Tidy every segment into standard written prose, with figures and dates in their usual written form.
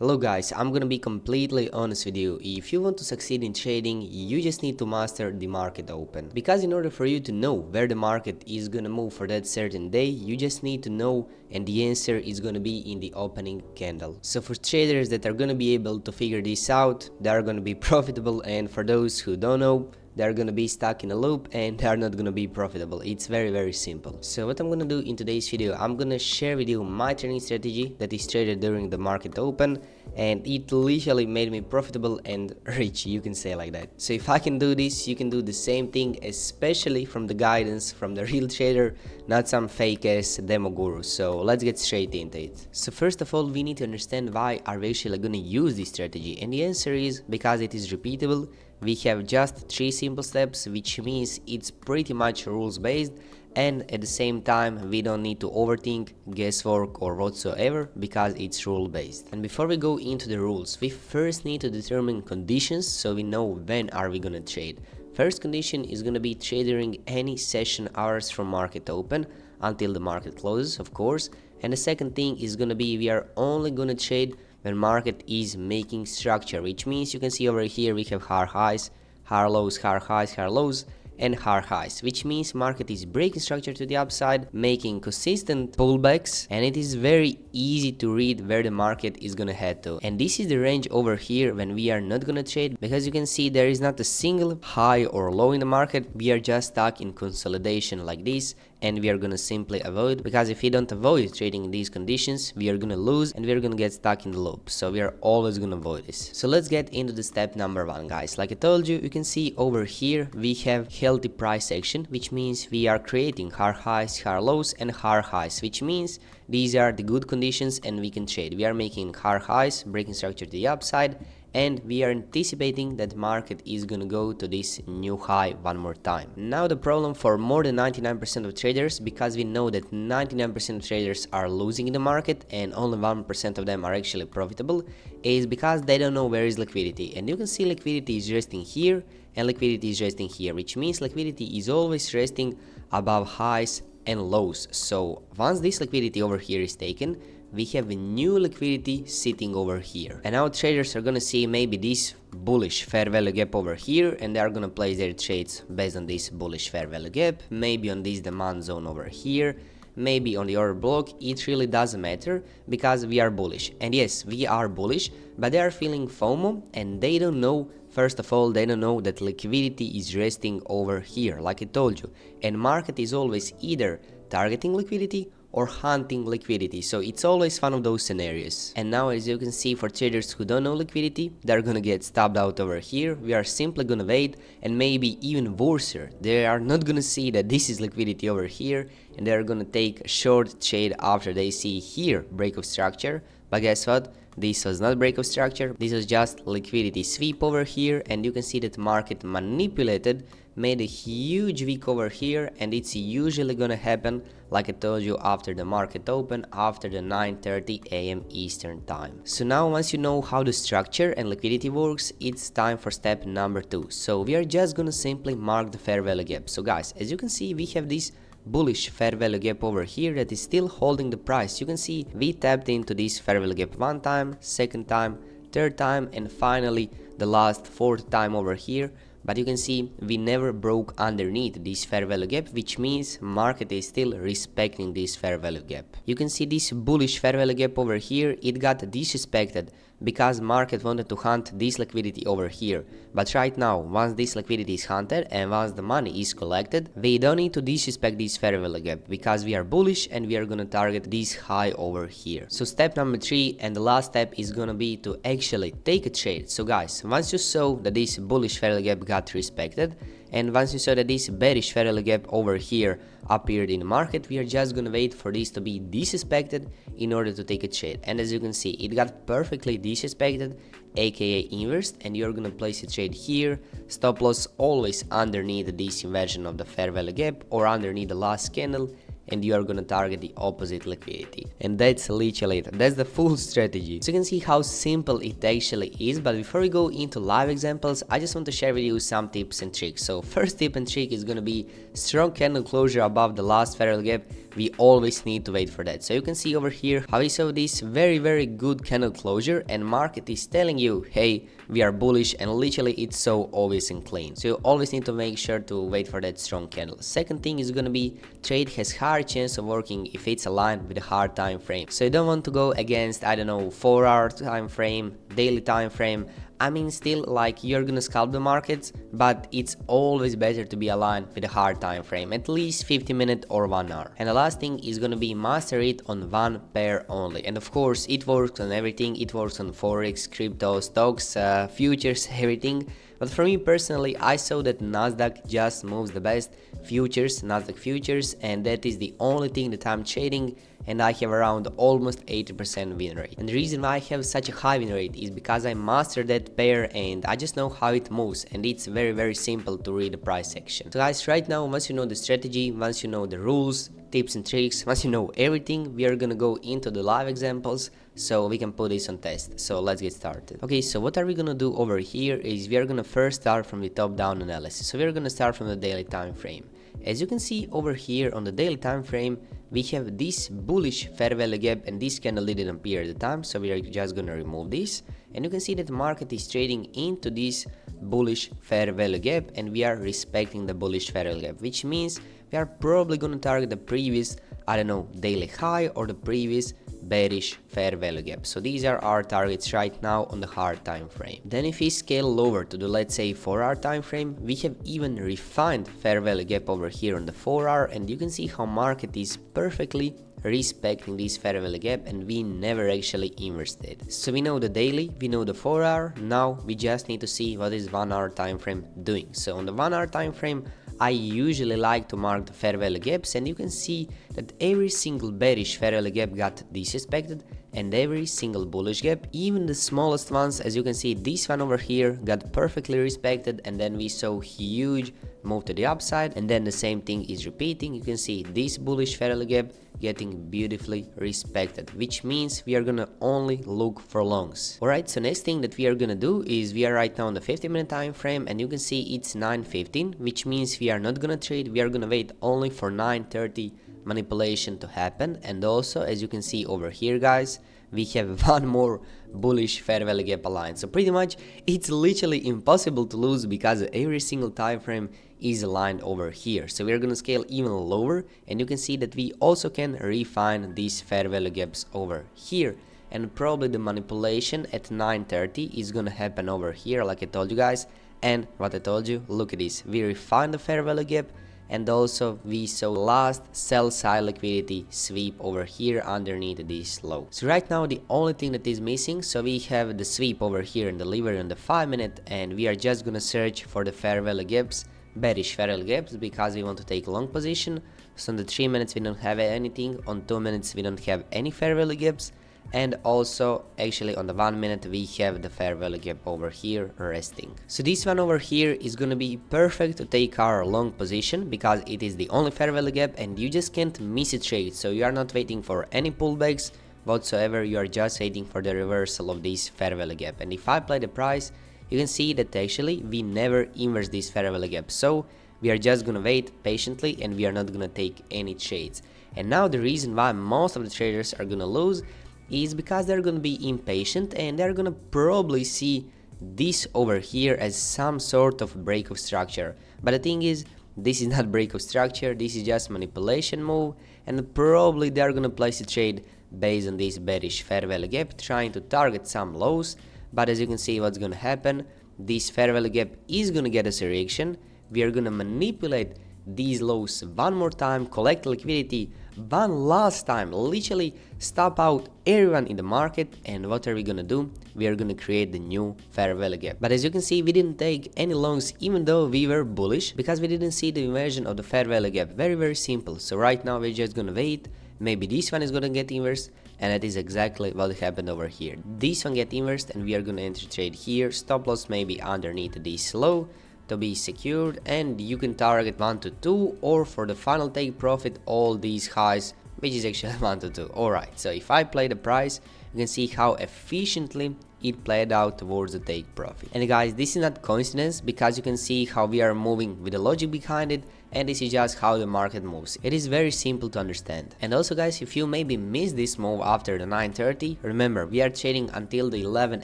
Hello guys, I'm gonna be completely honest with you. If you want to succeed in trading, you just need to master the market open. Because in order for you to know where the market is gonna move for that certain day, you just need to know, and the answer is gonna be in the opening candle. So for traders that are gonna be able to figure this out, they are gonna be profitable, and for those who don't know, they're gonna be stuck in a loop and they're not gonna be profitable. It's very simple. So what I'm gonna do in today's video, I'm gonna share with you my trading strategy that is traded during the market open, and it literally made me profitable and rich, you can say like that. So if I can do this, you can do the same thing, especially from the guidance from the real trader, not some fake ass demo guru. So let's get straight into it. So first of all, we need to understand why are we actually gonna use this strategy, and the answer is because it is repeatable. We have just 3 simple steps, which means it's pretty much rules based, and at the same time we don't need to overthink, guesswork or whatsoever, because it's rule based. And before we go into the rules, we first need to determine conditions so we know when are we gonna trade. First condition is gonna be trade during any session hours from market open until the market closes, of course. And the second thing is gonna be we are only gonna trade when market is making structure, which means you can see over here we have higher highs, higher lows, higher highs, higher lows, and higher highs, which means market is breaking structure to the upside, making consistent pullbacks, and it is very easy to read where the market is gonna head to. And this is the range over here when we are not gonna trade, because you can see there is not a single high or low in the market. We are just stuck in consolidation like this, and we are gonna simply avoid, because if we don't avoid trading in these conditions, we are gonna lose and we are gonna get stuck in the loop. So we are always gonna avoid this. So let's get into the step number 1, guys. Like I told you, you can see over here we have healthy price action, which means we are creating higher highs, higher lows, and higher highs, which means these are the good conditions and we can trade. We are making higher highs, breaking structure to the upside, and we are anticipating that market is gonna go to this new high one more time. Now the problem for more than 99% of traders, because we know that 99% of traders are losing in the market and only 1% of them are actually profitable, is because they don't know where is liquidity. And you can see liquidity is resting here and liquidity is resting here, which means liquidity is always resting above highs and lows. So once this liquidity over here is taken, we have a new liquidity sitting over here, and now traders are gonna see maybe this bullish fair value gap over here, and they are gonna place their trades based on this bullish fair value gap, maybe on this demand zone over here, maybe on the order block. It really doesn't matter, because we are bullish. And yes, we are bullish, but they are feeling FOMO, and they don't know, first of all, they don't know that liquidity is resting over here, like I told you, and market is always either targeting liquidity or hunting liquidity. So it's always one of those scenarios. And now, as you can see, for traders who don't know liquidity, they're gonna get stopped out over here. We are simply gonna wait, and maybe even worse, they are not gonna see that this is liquidity over here, and they're gonna take a short trade after they see here break of structure. But guess what? This was not break of structure, this was just liquidity sweep over here, and you can see that market manipulated, made a huge wick over here, and it's usually gonna happen, like I told you, after the market open, after the 9:30 AM Eastern time. So now once you know how the structure and liquidity works, it's time for step number 2. So we are just gonna simply mark the fair value gap. So guys, as you can see, we have this bullish fair value gap over here that is still holding the price. You can see we tapped into this fair value gap 1 time, 2nd time, 3rd time, and finally the last 4th time over here. But you can see we never broke underneath this fair value gap, which means market is still respecting this fair value gap. You can see this bullish fair value gap over here, it got disrespected because market wanted to hunt this liquidity over here. But right now, once this liquidity is hunted and once the money is collected, we don't need to disrespect this fair value gap, because we are bullish and we are gonna target this high over here. So step number 3 and the last step is gonna be to actually take a trade. So guys, once you saw that this bullish fair value gap got respected, and once you saw that this bearish fair value gap over here appeared in the market, we are just gonna wait for this to be disrespected in order to take a trade. And as you can see, it got perfectly disrespected, aka inversed, and you're gonna place a trade here. Stop loss always underneath this inversion of the fair value gap or underneath the last candle, and you are gonna target the opposite liquidity. And that's literally it. That's the full strategy. So you can see how simple it actually is. But before we go into live examples, I just want to share with you some tips and tricks. So first tip and trick is gonna be strong candle closure above the last fair value gap, we always need to wait for that. So you can see over here how we saw this very good candle closure, and market is telling you, hey, we are bullish, and literally it's so obvious and clean. So you always need to make sure to wait for that strong candle. Second thing is gonna be trade has higher chance of working if it's aligned with a hard time frame. So you don't want to go against, I don't know, 4-hour time frame, daily time frame. I mean, still, like, you're gonna scalp the markets, but it's always better to be aligned with a hard time frame, at least 50-minute or 1 hour. And the last thing is gonna be master it on one pair only. And of course, it works on everything. It works on forex, crypto, stocks, futures, everything. But for me personally, I saw that Nasdaq just moves the best, futures, Nasdaq futures, and that is the only thing that I'm trading, and I have around almost 80% win rate. And the reason why I have such a high win rate is because I mastered that pair and I just know how it moves, and it's very simple to read the price action. So guys, right now, once you know the strategy, once you know the rules, tips and tricks, once you know everything, we are gonna go into the live examples so we can put this on test. So let's get started. Okay, so what are we gonna do over here is we are gonna first start from the top down analysis. So we're gonna start from the daily time frame. As you can see over here on the daily time frame, we have this bullish fair value gap, and this candle didn't appear at the time, so we are just gonna remove this, and you can see that the market is trading into this bullish fair value gap, and we are respecting the bullish fair value gap, which means we are probably gonna target the previous, I don't know, daily high or the previous bearish fair value gap. So these are our targets right now on the hard time frame. Then if we scale lower to the, let's say, 4-hour time frame, we have even refined fair value gap over here on the 4-hour, and you can see how market is perfectly respecting this fair value gap, and we never actually inversed. So we know the daily, we know the 4-hour, now we just need to see what is 1-hour time frame doing. So on the 1-hour time frame, I usually like to mark the fair value gaps, and you can see that every single bearish fair value gap got disrespected, and every single bullish gap, even the smallest ones, as you can see, this one over here got perfectly respected, and then we saw huge move to the upside, and then the same thing is repeating. You can see this bullish fair value gap getting beautifully respected, which means we are gonna only look for longs. Alright, so next thing that we are gonna do is we are right now on the 50-minute time frame, and you can see it's 9:15, which means we are not gonna trade, we are gonna wait only for 9:30 manipulation to happen. And also, as you can see over here, guys, we have one more bullish fair value gap aligned. So pretty much it's literally impossible to lose because every single time frame is aligned over here. So we're gonna scale even lower, and you can see that we also can refine these fair value gaps over here, and probably the manipulation at 9:30 is gonna happen over here, like I told you guys. And what I told you, look at this, we refined the fair value gap, and also we saw last sell side liquidity sweep over here underneath this low. So right now the only thing that is missing, so we have the sweep over here and delivery on the 5-minute, and we are just gonna search for the fair value gaps, bearish fair value gaps, because we want to take long position. So on the 3 minutes we don't have anything, on 2 minutes we don't have any fair value gaps, and also actually on the 1 minute we have the fair value gap over here resting. So this one over here is gonna be perfect to take our long position because it is the only fair value gap, and you just can't miss a trade. So you are not waiting for any pullbacks whatsoever, you are just waiting for the reversal of this fair value gap. And if I play the price, you can see that actually we never inverse this fair value gap, so we are just gonna wait patiently and we are not gonna take any trades. And now the reason why most of the traders are gonna lose is because they're gonna be impatient, and they're gonna probably see this over here as some sort of break of structure. But the thing is, this is not break of structure, this is just manipulation move, and probably they're gonna place a trade based on this bearish fair value gap, trying to target some lows. But as you can see, what's gonna happen, this fair value gap is gonna get us a reaction, we are gonna manipulate these lows one more time, collect liquidity one last time, literally stop out everyone in the market, and what are we gonna do? We are gonna create the new fair value gap. But as you can see, we didn't take any longs even though we were bullish, because we didn't see the inversion of the fair value gap. Very simple. So right now we're just gonna wait, maybe this one is gonna get inversed, and that is exactly what happened over here. This one get inversed and we are gonna enter trade here, stop loss maybe underneath this low to be secured, and you can target 1 to 2, or for the final take profit all these highs, which is actually 1 to 2. Alright, so if I play the price, you can see how efficiently it played out towards the take profit. And guys, this is not coincidence, because you can see how we are moving with the logic behind it, and this is just how the market moves. It is very simple to understand. And also guys, if you maybe missed this move after the 9:30, remember we are trading until the 11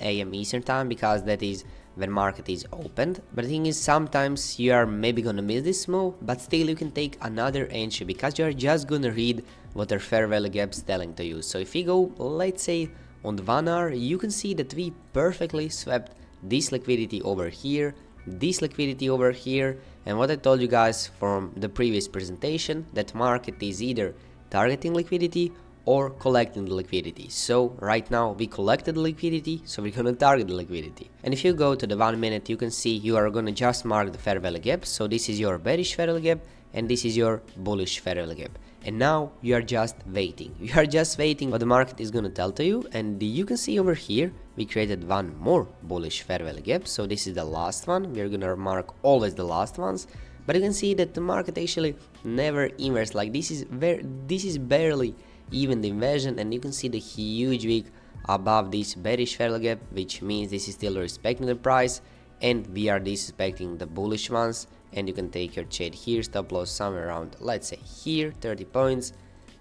AM Eastern time, because that is when market is opened. But the thing is, sometimes you are maybe gonna miss this move, but still you can take another entry, because you are just gonna read what their fair value gaps telling to you. So if we go, let's say on the 1 hour, you can see that we perfectly swept this liquidity over here, this liquidity over here, and what I told you guys from the previous presentation, that market is either targeting liquidity or collecting the liquidity. So right now we collected the liquidity, so we're gonna target the liquidity. And if you go to the 1 minute, you can see you are gonna just mark the fair value gap. So this is your bearish fair value gap, and this is your bullish fair value gap. And now you are just waiting. You are just waiting what the market is gonna tell to you. And you can see over here we created one more bullish fair value gap. So this is the last one. We are gonna mark always the last ones. But you can see that the market actually never inverts. Like this is barely even the inversion, and you can see the huge wick above this bearish fair value gap, which means this is still respecting the price, and we are disrespecting the bullish ones. And you can take your trade here, stop loss somewhere around, let's say here, 30 points,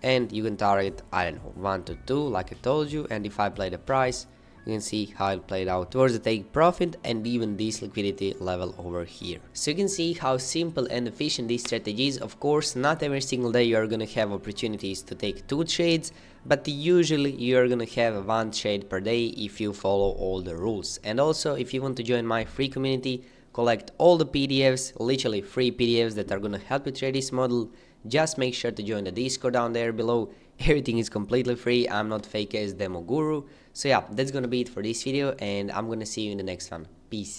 and you can target, I don't know, 1 to 2 like I told you. And if I play the price, you can see how it played out towards the take profit and even this liquidity level over here. So you can see how simple and efficient this strategy is. Of course, not every single day you are gonna have opportunities to take 2 trades, but usually you are gonna have 1 trade per day if you follow all the rules. And also, if you want to join my free community, collect all the PDFs, literally free PDFs that are gonna help you trade this model, just make sure to join the Discord down there below. Everything is completely free. I'm not fake as demo guru. So yeah, that's gonna be it for this video, and I'm gonna see you in the next one. Peace.